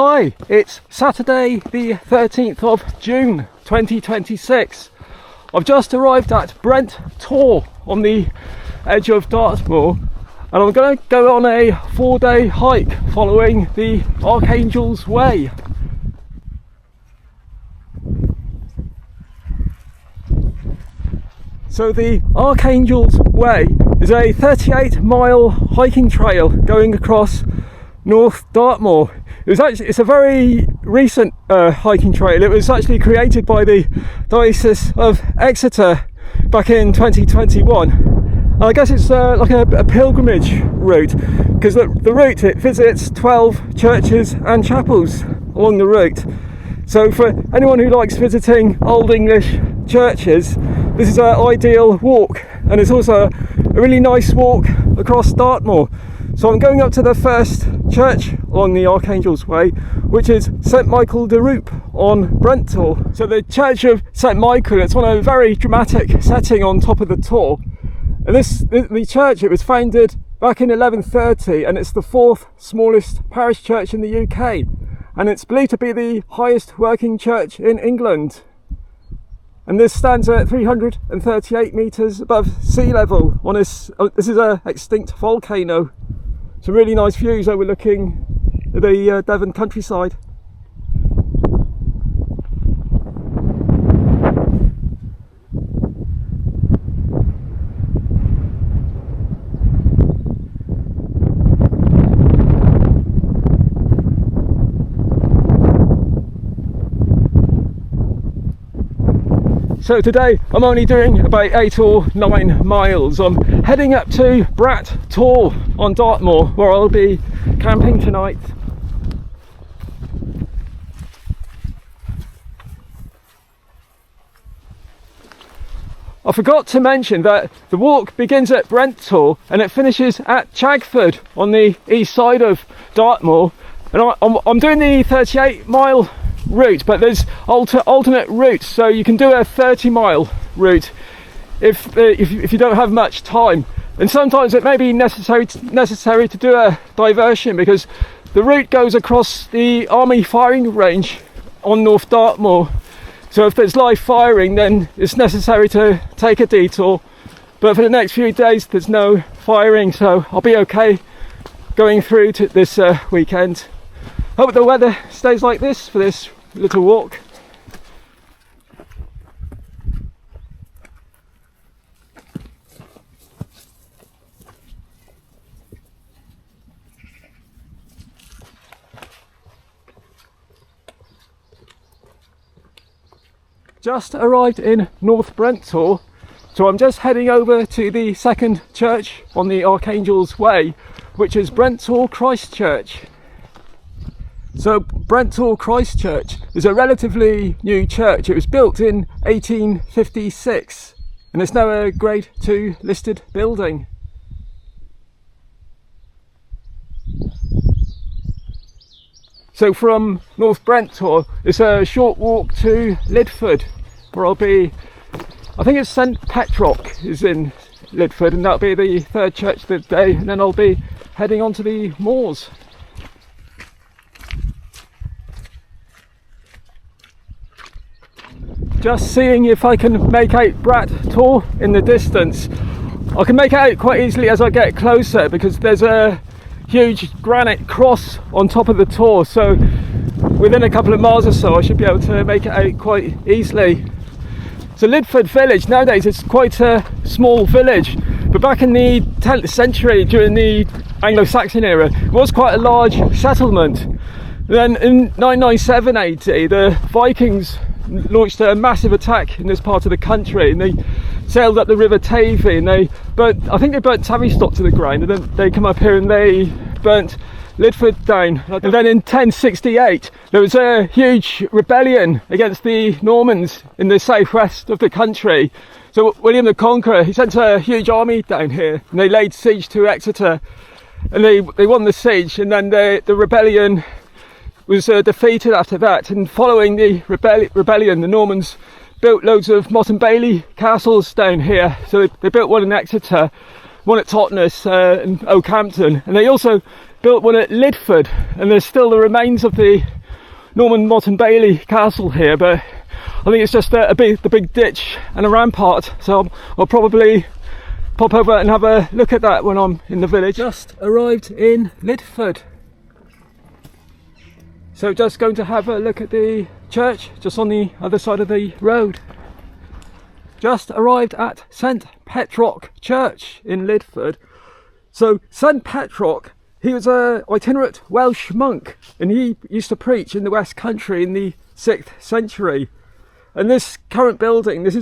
Hi, it's Saturday the 13th of June 2026. I've just arrived at Brent Tor on the edge of Dartmoor, and I'm going to go on a 4-day hike following the Archangel's Way. So the Archangel's Way is a 38-mile hiking trail going across North Dartmoor. It's a very recent hiking trail. It was actually created by the Diocese of Exeter back in 2021. And I guess it's like a pilgrimage route, because the route, it visits 12 churches and chapels along the route. So for anyone who likes visiting Old English churches, this is an ideal walk, and it's also a really nice walk across Dartmoor. So I'm going up to the first church along the Archangel's Way, which is St Michael de Roop on Brent Tor. So the Church of St Michael, it's on a very dramatic setting on top of the Tor. And the church, it was founded back in 1130, and it's the 4th smallest parish church in the UK. And it's believed to be the highest working church in England. And this stands at 338 metres above sea level on this is an extinct volcano. Some really nice views overlooking the Devon countryside. So today I'm only doing about 8 or 9 miles. I'm heading up to Brent Tor on Dartmoor, where I'll be camping tonight. I forgot to mention that the walk begins at Brent Tor and it finishes at Chagford on the east side of Dartmoor. And I'm doing the 38-mile route, but there's alternate routes, so you can do a 30-mile route if you don't have much time. And sometimes it may be necessary to do a diversion, because the route goes across the army firing range on North Dartmoor. So if there's live firing, then it's necessary to take a detour. But for the next few days, there's no firing, so I'll be okay going through to this weekend. Hope the weather stays like this for this little walk. Just arrived in North Brent Tor, so I'm just heading over to the second church on the Archangel's Way, which is Brent Tor Christ Church. So Brent Tor Christ Church is a relatively new church. It was built in 1856 and it's now a Grade 2 listed building. So from North Brent Tor, it's a short walk to Lidford, where I'll be, I think it's St Petrock is in Lidford, and that'll be the third church of the day, and then I'll be heading on to the moors. Just seeing if I can make out Brent Tor in the distance. I can make it out quite easily as I get closer, because there's a huge granite cross on top of the Tor, so within a couple of miles or so I should be able to make it out quite easily. So Lidford village, nowadays it's quite a small village, but back in the 10th century, during the Anglo-Saxon era, it was quite a large settlement. Then in 997 AD, the Vikings launched a massive attack in this part of the country, and they sailed up the River Tavy, and I think they burnt Tavistock to the ground, and then they come up here and they burnt Lidford down. And then in 1068 there was a huge rebellion against the Normans in the southwest of the country. So William the Conqueror, he sent a huge army down here, and they laid siege to Exeter, and they won the siege, and then the rebellion was defeated after that. And following the rebellion, the Normans built loads of Motte and Bailey castles down here. So they built one in Exeter, one at Totnes and Oakhampton, and they also built one at Lidford, and there's still the remains of the Norman Motte Bailey castle here, but I think it's just the big ditch and a rampart, so I'll probably pop over and have a look at that when I'm in the village. Just arrived in Lidford, so just going to have a look at the church just on the other side of the road. Just arrived at St Petroc Church in Lidford. So St Petroc, he was an itinerant Welsh monk, and he used to preach in the West Country in the 6th century. And this current building, this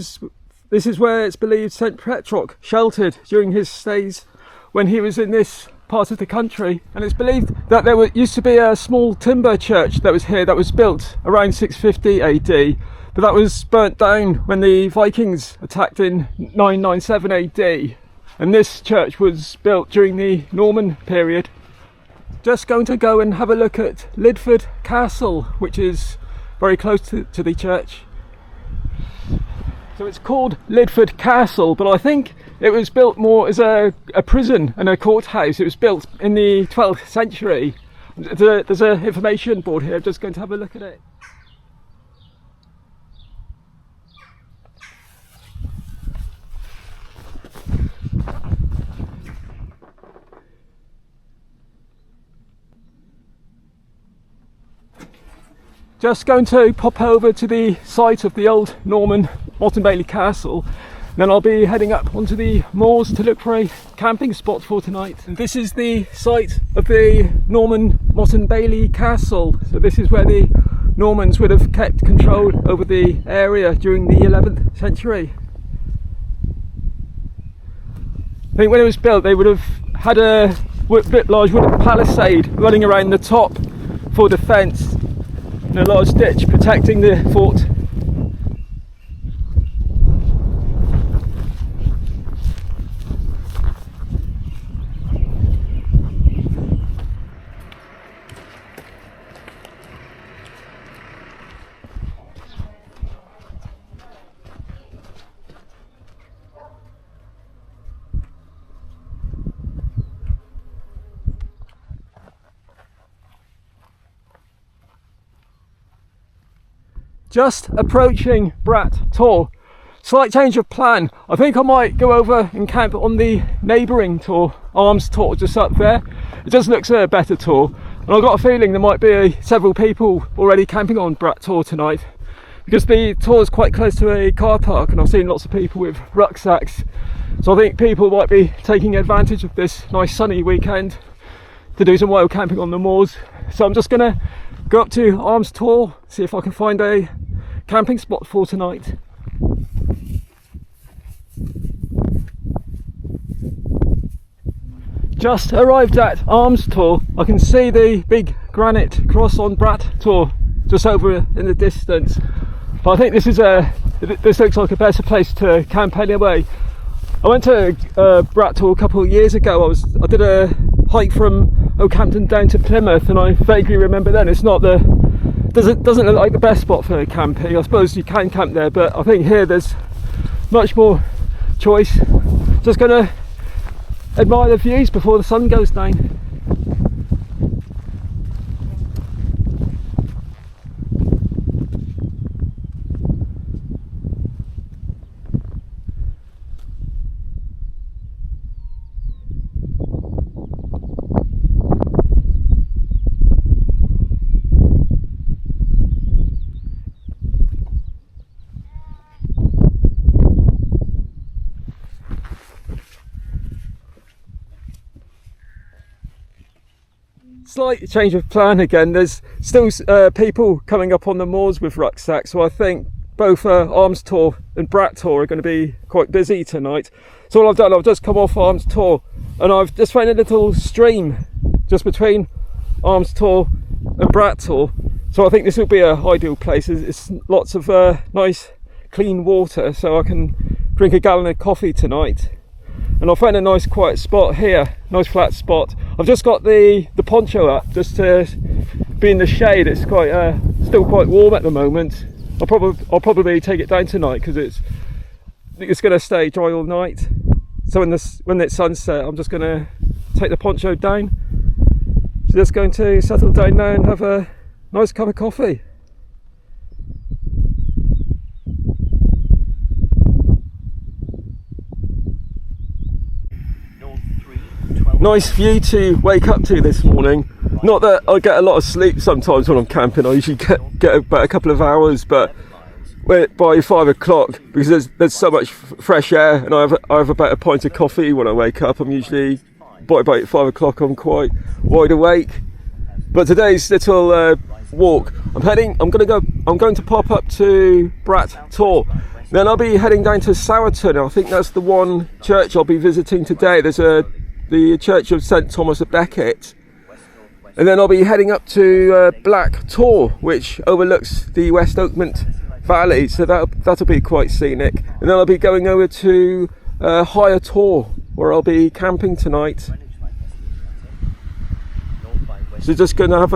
is where it's believed St Petroc sheltered during his stays when he was in this part of the country. And it's believed that there used to be a small timber church that was here that was built around 650 AD, but that was burnt down when the Vikings attacked in 997 AD. And this church was built during the Norman period. Just going to go and have a look at Lidford Castle, which is very close to the church. So it's called Lidford Castle, but I think it was built more as a prison and a courthouse. It was built in the 12th century. There's an information board here, I'm just going to have a look at it. Just going to pop over to the site of the old Norman Motte Bailey Castle, then I'll be heading up onto the moors to look for a camping spot for tonight. And this is the site of the Norman Motte Bailey Castle, so this is where the Normans would have kept control over the area during the 11th century. I think when it was built they would have had a bit large wooden palisade running around the top for defence, and a large ditch protecting the fort. Just approaching Brat Tor. Slight change of plan. I think I might go over and camp on the neighbouring Tor, Arms Tor, just up there. It just looks a better Tor, and I've got a feeling there might be several people already camping on Brat Tor tonight, because the Tor is quite close to a car park and I've seen lots of people with rucksacks, so I think people might be taking advantage of this nice sunny weekend to do some wild camping on the moors. So I'm just going to go up to Arms Tor, see if I can find a camping spot for tonight. Just arrived at Arms Tor. I can see the big granite cross on Brat Tor just over in the distance, but I think this looks like a better place to camp anyway. I went to Brat Tor a couple of years ago. I did a hike from Oakhampton down to Plymouth, and I vaguely remember then it's not doesn't look like the best spot for camping. I suppose you can camp there, but I think here there's much more choice. Just gonna admire the views before the sun goes down. Slight change of plan again. There's still people coming up on the moors with rucksacks, so I think both Arms Tor and Brat Tor are going to be quite busy tonight. So what I've done, I've just come off Arms Tor and I've just found a little stream just between Arms Tor and Brat Tor, so I think this will be a ideal place. It's lots of nice clean water, so I can drink a gallon of coffee tonight. And I found a nice quiet spot here, nice flat spot. I've just got the poncho up just to be in the shade. It's quite still quite warm at the moment. I'll probably take it down tonight because it's going to stay dry all night. So when it's sunset, I'm just going to take the poncho down Just going to settle down now and have a nice cup of coffee. Nice view to wake up to this morning. Not that I get a lot of sleep sometimes when I'm camping. I usually get about a couple of hours, but by 5 o'clock, because there's so much fresh air, and I have about a pint of coffee when I wake up. I'm usually by about 5 o'clock I'm quite wide awake. But today's little walk, I'm going to pop up to Brat Tor. Then I'll be heading down to Sowerton. I think that's the one church I'll be visiting today. There's the Church of St Thomas of Becket, and then I'll be heading up to Black Tor, which overlooks the West Oakmont Valley, so that'll be quite scenic. And then I'll be going over to Higher Tor, where I'll be camping tonight. So just going to have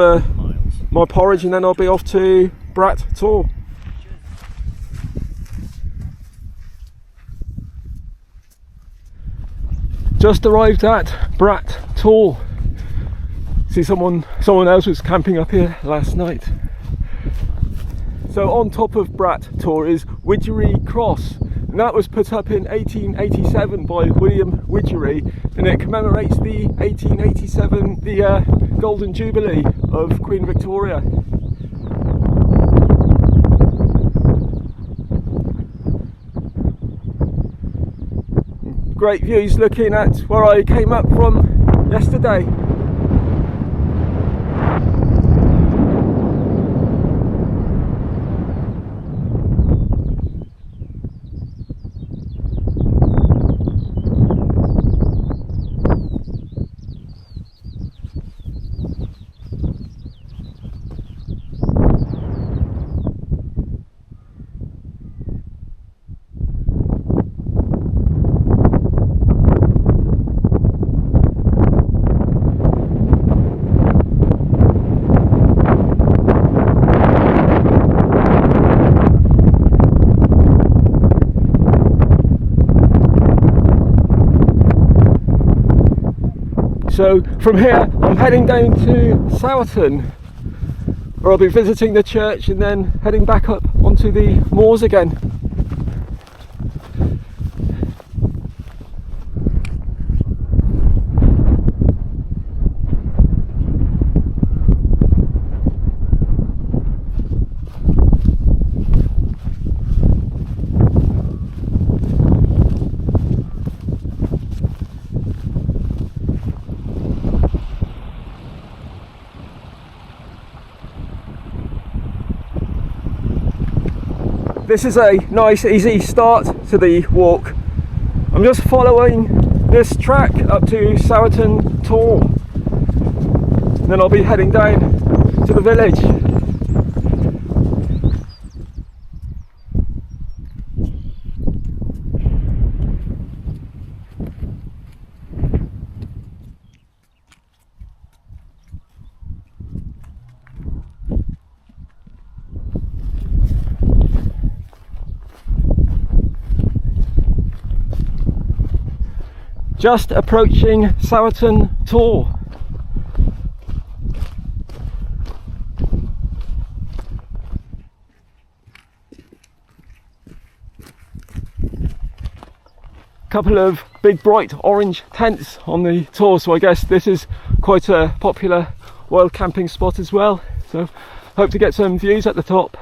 my porridge, and then I'll be off to Brat Tor. Just arrived at Brat Tor. See, someone else was camping up here last night. So on top of Brat Tor is Widgery Cross, and that was put up in 1887 by William Widgery, and it commemorates the 1887 Golden Jubilee of Queen Victoria. Great views looking at where I came up from yesterday. So from here I'm heading down to Sowerton, where I'll be visiting the church and then heading back up onto the moors again. This is a nice easy start to the walk. I'm just following this track up to Sowerton Tor, and then I'll be heading down to the village. Just approaching Sowerton Tor. Couple of big bright orange tents on the Tor, so I guess this is quite a popular wild camping spot as well. So hope to get some views at the top.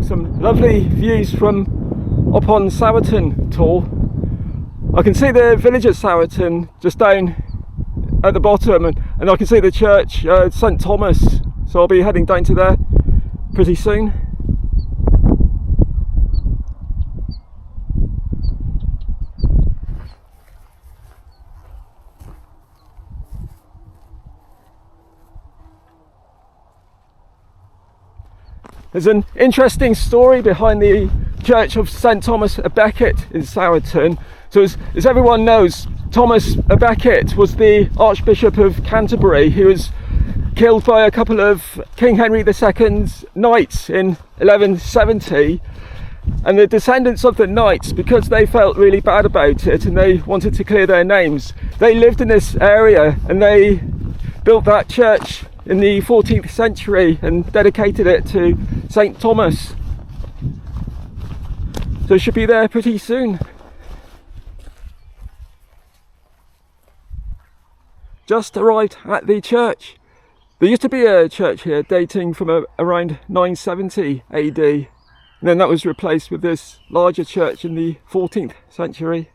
Some lovely views from up on Sowerton Tor. I can see the village of Sowerton just down at the bottom, and I can see the church, St Thomas, so I'll be heading down to there pretty soon. There's an interesting story behind the Church of St Thomas of Becket in Sowerton. So as everyone knows, Thomas of Becket was the Archbishop of Canterbury. He was killed by a couple of King Henry II's knights in 1170, And the descendants of the knights, because they felt really bad about it and they wanted to clear their names, they lived in this area and they built that church in the 14th century and dedicated it to St. Thomas. So it should be there pretty soon. Just arrived at the church. There used to be a church here dating from around 970 AD, and then that was replaced with this larger church in the 14th century.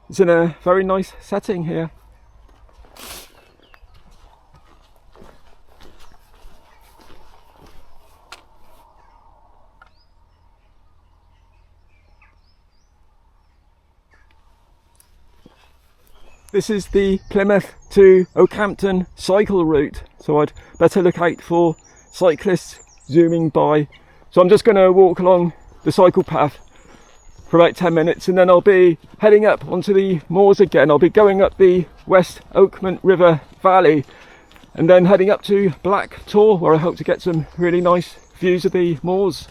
It's in a very nice setting here. This is the Plymouth to Oakhampton cycle route, so I'd better look out for cyclists zooming by. So I'm just going to walk along the cycle path for about 10 minutes and then I'll be heading up onto the moors again. I'll be going up the West Oakmont River Valley and then heading up to Black Tor, where I hope to get some really nice views of the moors.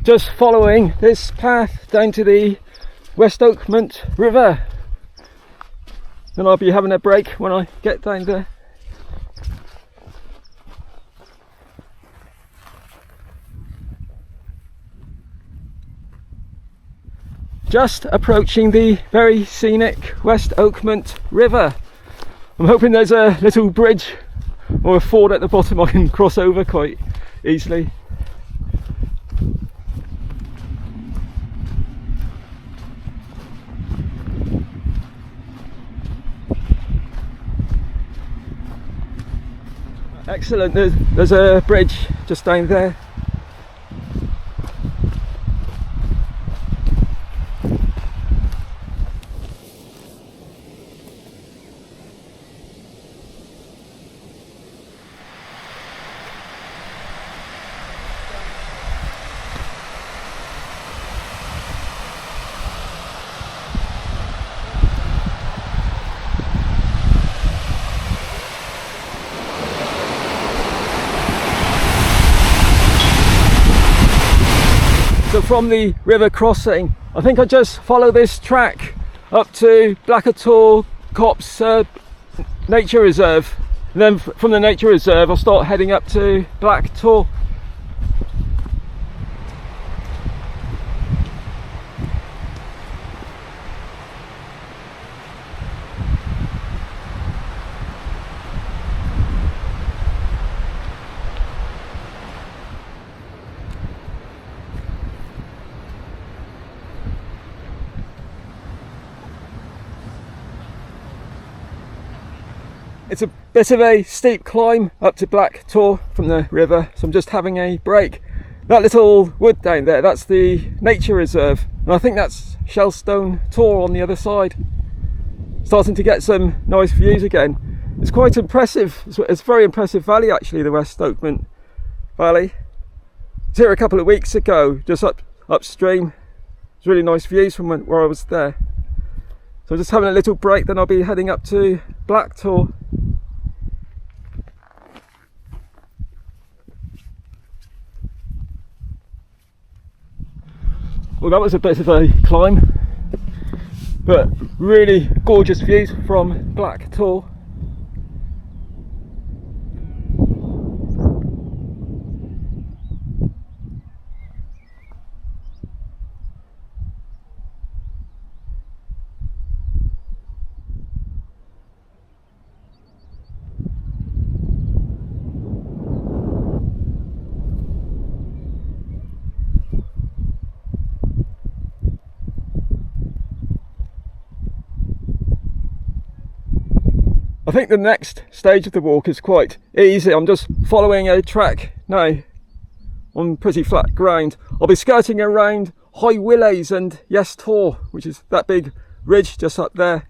Just following this path down to the West Oakmont River. Then I'll be having a break when I get down there. Just approaching the very scenic West Oakmont River. I'm hoping there's a little bridge or a ford at the bottom I can cross over quite easily. Excellent, there's a bridge just down there. So from the river crossing, I think I just follow this track up to Black Tor Copse Nature Reserve, and then from the Nature Reserve I'll start heading up to Black Tor. It's a bit of a steep climb up to Black Tor from the river, so I'm just having a break. That little wood down there, that's the Nature Reserve, and I think that's Shellstone Tor on the other side. Starting to get some nice views again. It's quite impressive. It's a very impressive valley actually, the West Oakmont Valley. I was here a couple of weeks ago, just upstream. It's really nice views from where I was there. So I'm just having a little break, then I'll be heading up to Black Tor. Well, that was a bit of a climb, but really gorgeous views from Black Tor. I think the next stage of the walk is quite easy. I'm just following a track now on pretty flat ground. I'll be skirting around High Willys and Yes Tor, which is that big ridge just up there.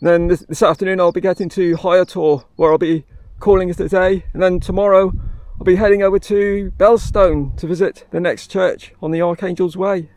Then this afternoon I'll be getting to Tor, where I'll be calling it a day, and then tomorrow I'll be heading over to Belstone to visit the next church on the Archangel's Way.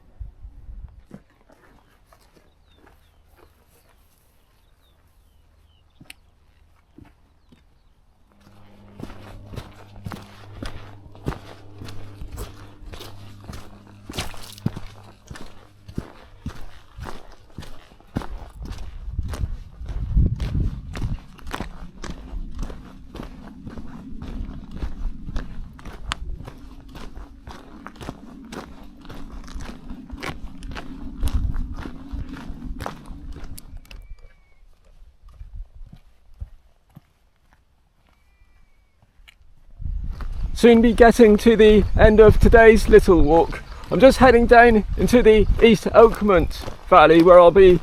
Soon be getting to the end of today's little walk. I'm just heading down into the East Oakmont Valley, where I'll be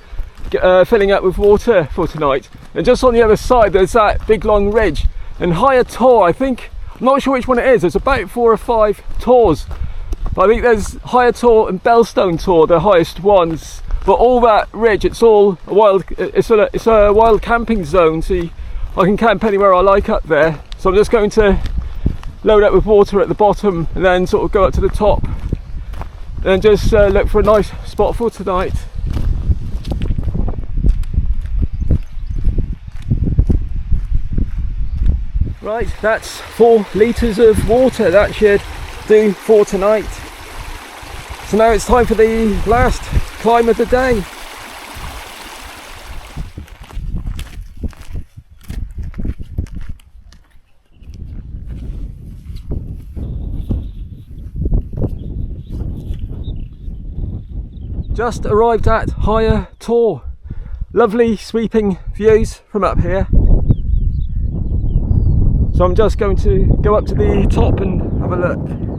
filling up with water for tonight. And just on the other side there's that big long ridge, and Tor, I'm not sure which one it is, there's about 4 or 5 Tors. But I think there's Tor and Belstone Tor, the highest ones. But all that ridge, it's all a wild, it's a wild camping zone, so I can camp anywhere I like up there. So I'm just going to load up with water at the bottom and then sort of go up to the top and just look for a nice spot for tonight. Right, that's 4 litres of water. That should do for tonight. So now it's time for the last climb of the day. Just arrived at Tor. Lovely sweeping views from up here. So I'm just going to go up to the top and have a look.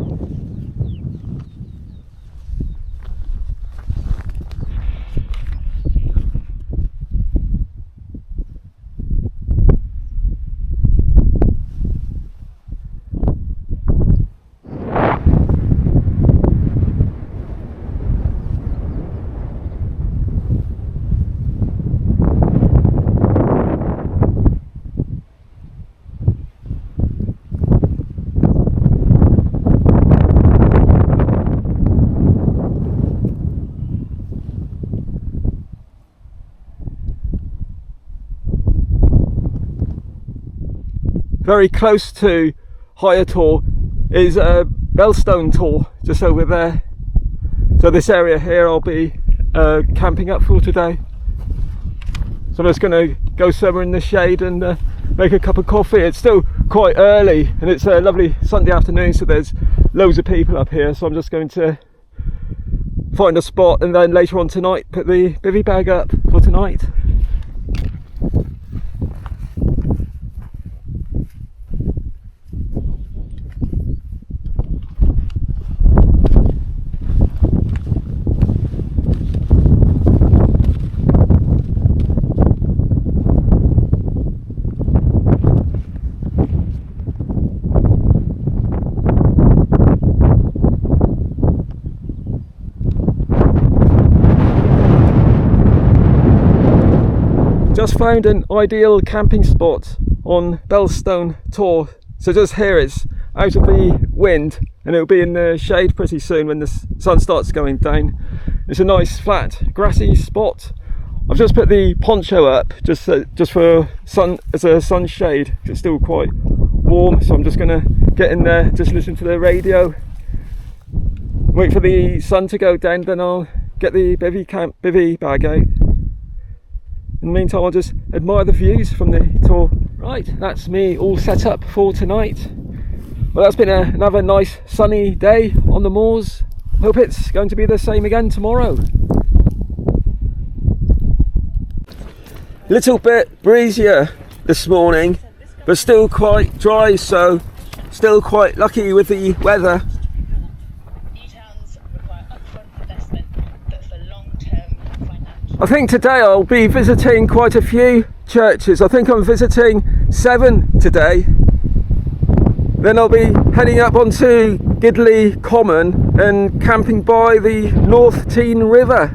Very close to Tor is Belstone Tor, just over there. So this area here I'll be camping up for today. So I'm just going to go somewhere in the shade and make a cup of coffee. It's still quite early and it's a lovely Sunday afternoon, so there's loads of people up here. So I'm just going to find a spot and then later on tonight put the bivvy bag up for tonight. Just found an ideal camping spot on Belstone Tor. So just here it's out of the wind and it'll be in the shade pretty soon when the sun starts going down. It's a nice flat grassy spot. I've just put the poncho up just for sun, as a sunshade. It's still quite warm, so I'm just going to get in there, just listen to the radio, wait for the sun to go down, then I'll get the bivvy bag out. In the meantime, I'll just admire the views from the Tor. Right, that's me all set up for tonight. Well, that's been another nice sunny day on the moors. Hope it's going to be the same again tomorrow. A little bit breezier this morning, but still quite dry, so still quite lucky with the weather. I think today I'll be visiting quite a few churches. I think I'm visiting 7 today. Then I'll be heading up onto Gidley Common and camping by the North Tean River.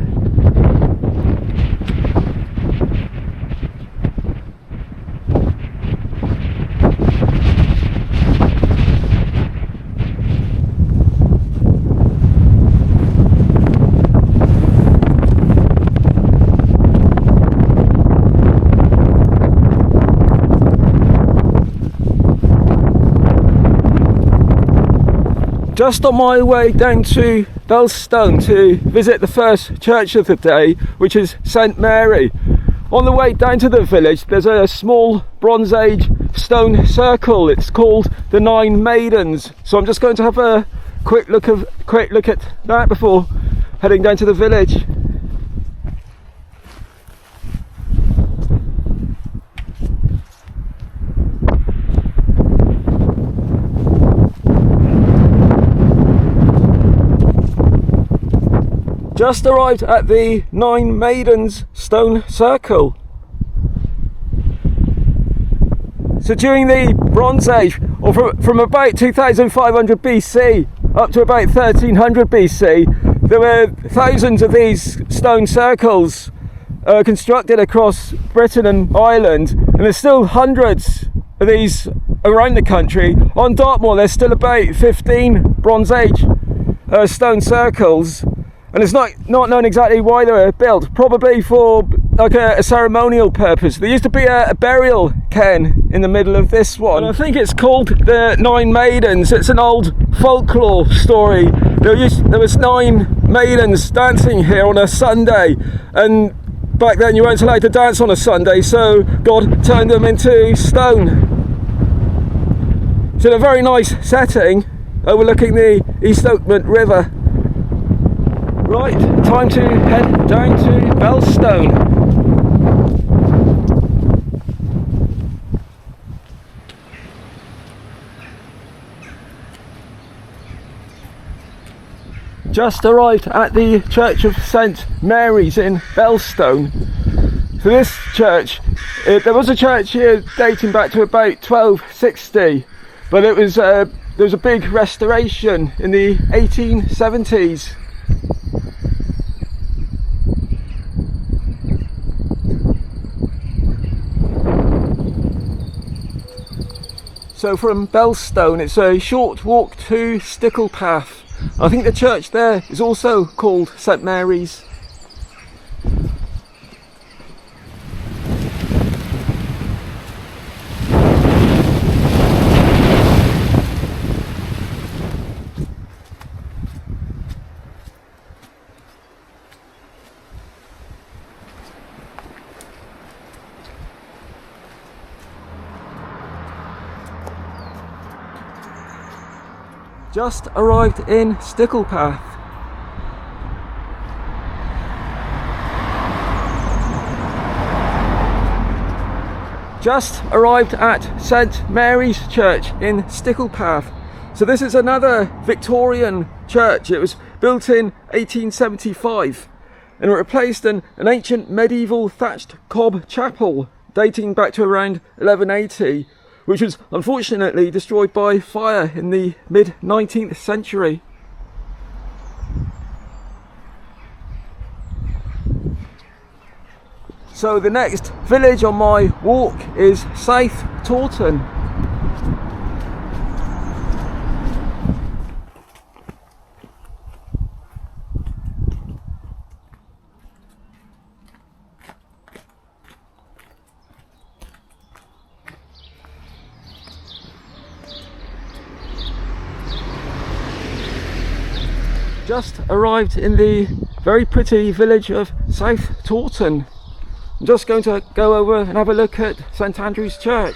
just on my way down to Belstone to visit the first church of the day, which is St Mary. On the way down to the village, there's a small Bronze Age stone circle. It's called the Nine Maidens. So I'm just going to have a quick look at that before heading down to the village. Just arrived at the Nine Maidens stone circle. So during the Bronze Age, or from about 2500 BC up to about 1300 BC, there were thousands of these stone circles constructed across Britain and Ireland, and there's still hundreds of these around the country. On Dartmoor there's still about 15 Bronze Age stone circles. And it's not known exactly why they were built, probably for like a ceremonial purpose. There used to be a burial cairn in the middle of this one. And I think it's called the Nine Maidens. It's an old folklore story. There was 9 maidens dancing here on a Sunday, and back then you weren't allowed to dance on a Sunday, so God turned them into stone. It's in a very nice setting overlooking the East Oakmont River. Right, time to head down to Belstone. Just arrived at the Church of St Mary's in Belstone. So this church, there was a church here dating back to about 1260, but there was a big restoration in the 1870s. So from Belstone, it's a short walk to Sticklepath. I think the church there is also called St Mary's. Just arrived in Sticklepath. Just arrived at St Mary's Church in Sticklepath. So this is another Victorian church. It was built in 1875 and it replaced an ancient medieval thatched cob chapel dating back to around 1180. Which was unfortunately destroyed by fire in the mid-19th century. So the next village on my walk is South Taunton. Just arrived in the very pretty village of South Taunton. I'm just going to go over and have a look at St Andrew's Church.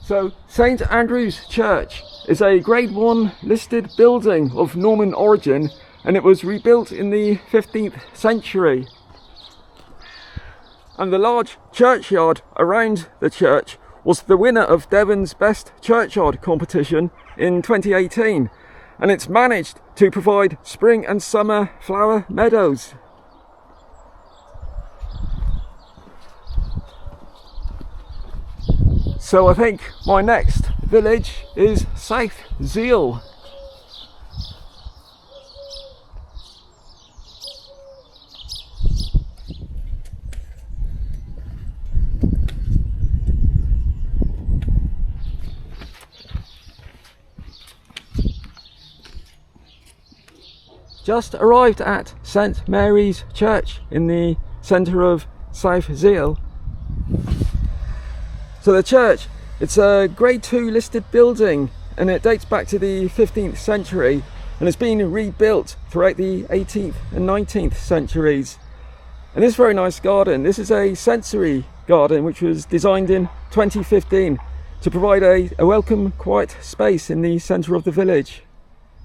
So St Andrew's Church is a Grade 1 listed building of Norman origin, and it was rebuilt in the 15th century. And the large churchyard around the church was the winner of Devon's Best Churchyard competition in 2018, and it's managed to provide spring and summer flower meadows. So I think my next village is South Zeal. Just arrived at St Mary's Church in the centre of South Zeal. So the church, it's a grade 2 listed building, and it dates back to the 15th century, and it's been rebuilt throughout the 18th and 19th centuries. And this very nice garden, this is a sensory garden which was designed in 2015 to provide a welcome, quiet space in the centre of the village.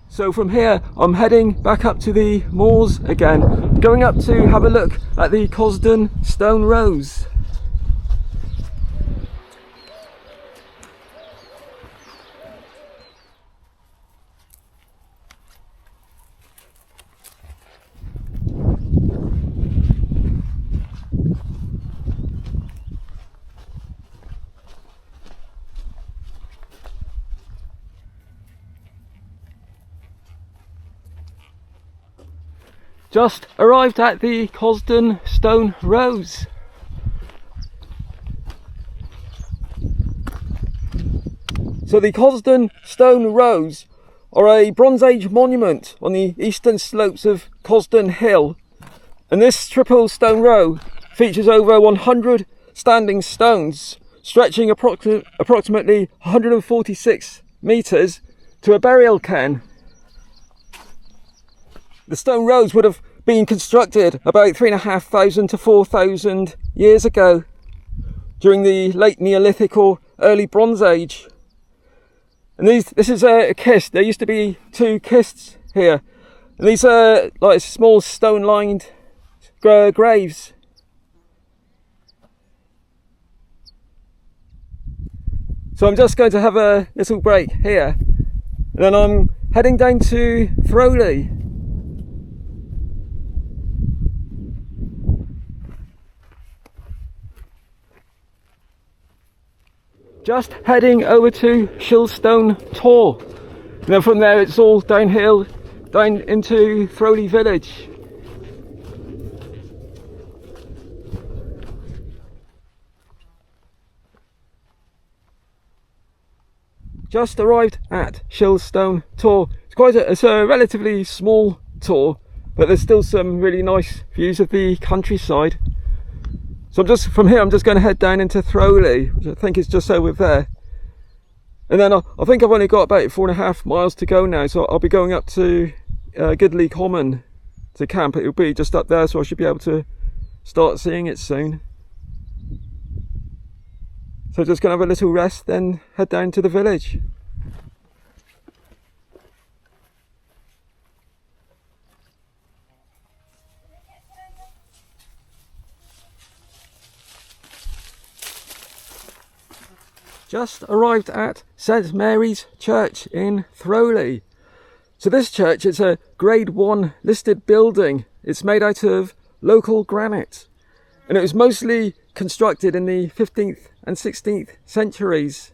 So from here I'm heading back up to the moors again, going up to have a look at the Cosden Stone Rose. Just arrived at the Cosden Stone Rose. So the Cosden Stone Rose are a Bronze Age monument on the eastern slopes of Cosden Hill, and this triple stone row features over 100 standing stones stretching approximately 146 metres to a burial cairn. The stone rows would have been constructed about 3,500 to 4,000 years ago during the late Neolithic or early Bronze Age. And this is a kist. There used to be 2 kists here, and these are like small stone-lined graves. So I'm just going to have a little break here, and then I'm heading down to Throwley. Just heading over to Shilstone Tor, and then from there it's all downhill down into Throwley village. Just arrived at Shilstone Tor. It's a relatively small tor, but there's still some really nice views of the countryside. So from here I'm just going to head down into Throwley, which I think is just over there. And then I think I've only got about 4.5 miles to go now, so I'll be going up to Gidley Common to camp. It'll be just up there, so I should be able to start seeing it soon. So just going to have a little rest, then head down to the village. Just arrived at St Mary's Church in Throwley. So this church is a grade 1 listed building. It's made out of local granite, and it was mostly constructed in the 15th and 16th centuries.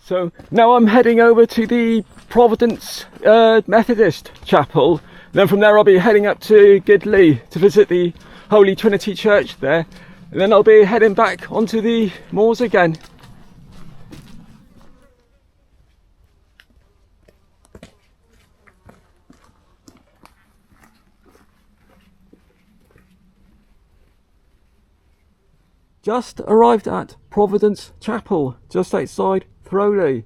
So now I'm heading over to the Providence Methodist Chapel. Then from there I'll be heading up to Gidley to visit the Holy Trinity Church there. And then I'll be heading back onto the moors again. Just arrived at Providence Chapel, just outside Throwley.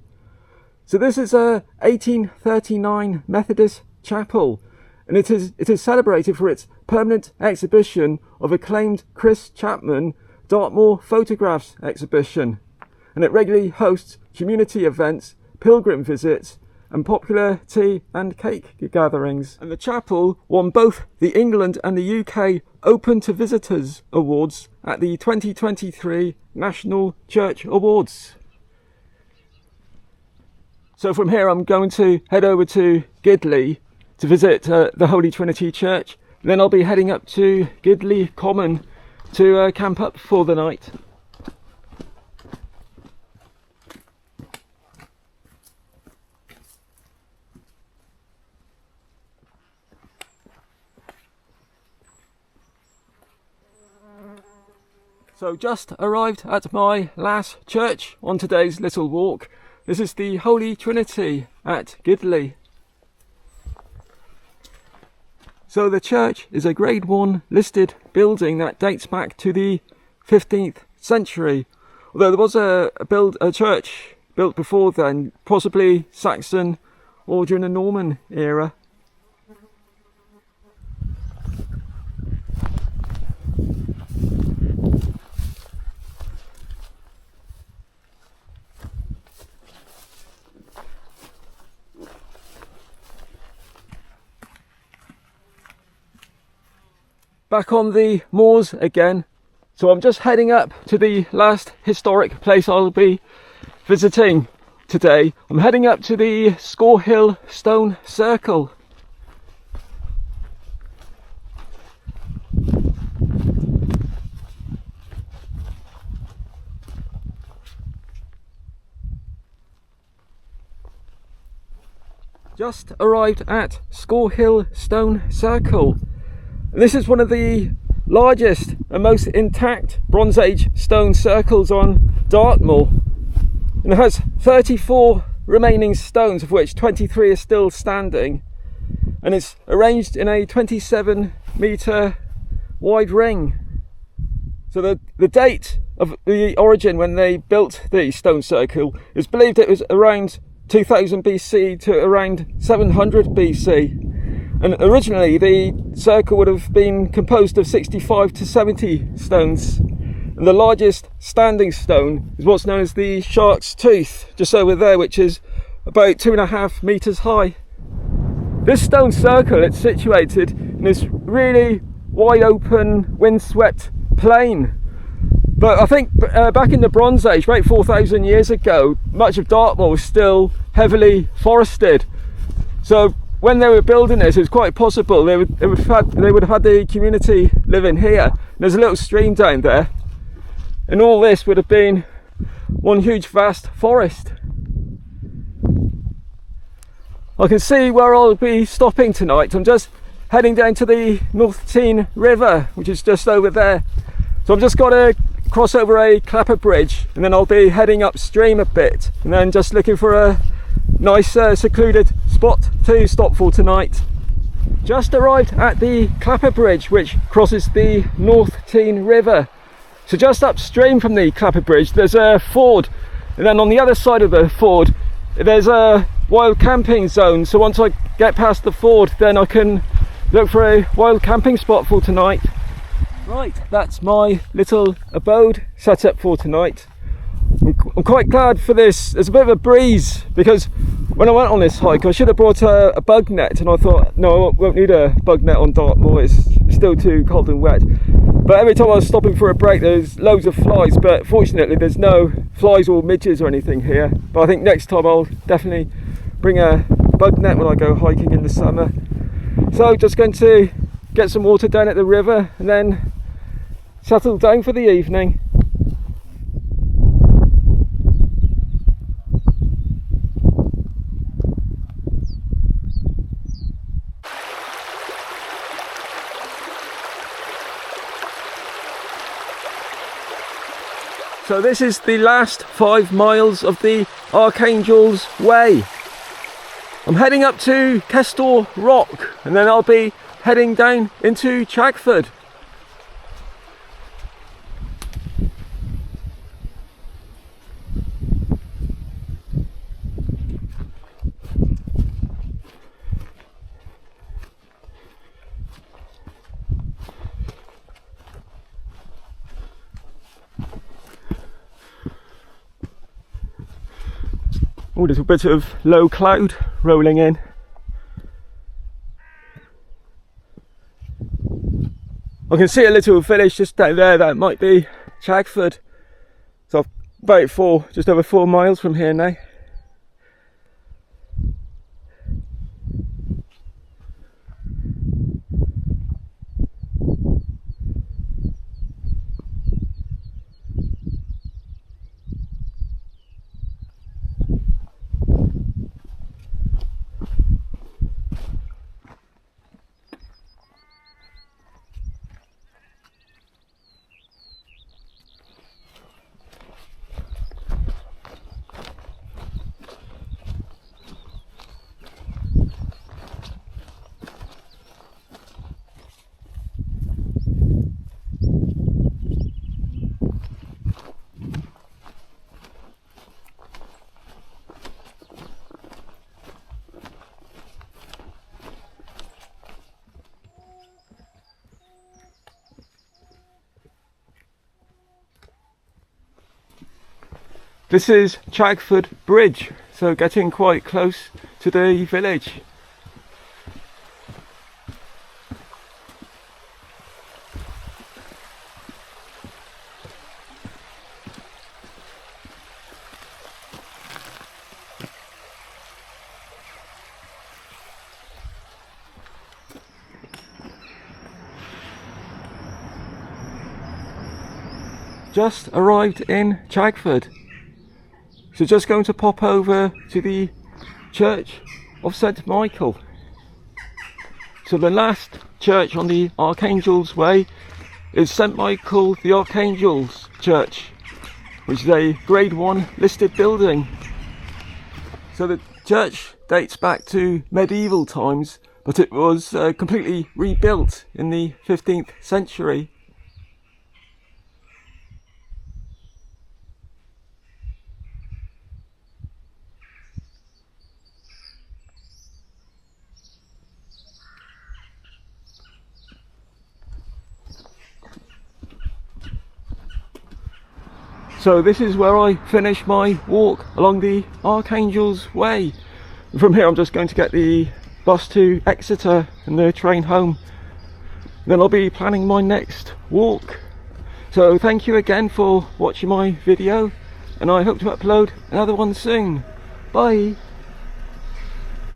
So this is a 1839 Methodist chapel, and it is celebrated for its permanent exhibition of acclaimed Chris Chapman Dartmoor photographs exhibition, and it regularly hosts community events, pilgrim visits, and popular tea and cake gatherings. And the chapel won both the England and the UK Open to Visitors Awards at the 2023 National Church Awards. So from here I'm going to head over to Gidley to visit the Holy Trinity Church. Then I'll be heading up to Gidley Common to camp up for the night. So just arrived at my last church on today's little walk. This is the Holy Trinity at Gidley. So the church is a Grade 1 listed building that dates back to the 15th century. Although there was a church built before then, possibly Saxon or during the Norman era. Back on the moors again, so I'm just heading up to the last historic place I'll be visiting today. I'm heading up to the Score Hill Stone Circle. Just arrived at Score Hill Stone Circle. This is one of the largest and most intact Bronze Age stone circles on Dartmoor, and it has 34 remaining stones, of which 23 are still standing, and it's arranged in a 27-metre wide ring. So the date of the origin when they built the stone circle is believed it was around 2000 BC to around 700 BC. And originally the circle would have been composed of 65 to 70 stones. And the largest standing stone is what's known as the Shark's Tooth, just over there, which is about 2.5 metres high. This stone circle, it's situated in this really wide open, windswept plain. But I think back in the Bronze Age, about 4,000 years ago, much of Dartmoor was still heavily forested. So when they were building this, it was quite possible they would have had the community living here. And there's a little stream down there, and all this would have been one huge vast forest. I can see where I'll be stopping tonight. I'm just heading down to the North Tean River, which is just over there. So I've just got to cross over a clapper bridge, and then I'll be heading upstream a bit, and then just looking for a nice secluded spot to stop for tonight. Just arrived at the Clapper Bridge, which crosses the North Tean River. So just upstream from the Clapper Bridge there's a ford, and then on the other side of the ford there's a wild camping zone. So once I get past the ford, then I can look for a wild camping spot for tonight. Right, that's my little abode set up for tonight. I'm quite glad for this. There's a bit of a breeze, because when I went on this hike I should have brought a bug net, and I thought no, I won't need a bug net on Dartmoor, it's still too cold and wet. But every time I was stopping for a break there's loads of flies, but fortunately there's no flies or midges or anything here. But I think next time I'll definitely bring a bug net when I go hiking in the summer. So just going to get some water down at the river and then settle down for the evening. So this is the last 5 miles of the Archangel's Way. I'm heading up to Kestor Rock, and then I'll be heading down into Chagford. Oh, there's a bit of low cloud rolling in. I can see a little village just down there, that might be Chagford. So about just over 4 miles from here now. This is Chagford Bridge, so getting quite close to the village. Just arrived in Chagford, so just going to pop over to the Church of St Michael. So the last church on the Archangel's Way is St Michael the Archangel's Church, which is a Grade 1 listed building. So the church dates back to medieval times, but it was completely rebuilt in the 15th century. So this is where I finish my walk along the Archangel's Way. From here I'm just going to get the bus to Exeter and the train home. Then I'll be planning my next walk. So thank you again for watching my video, and I hope to upload another one soon. Bye!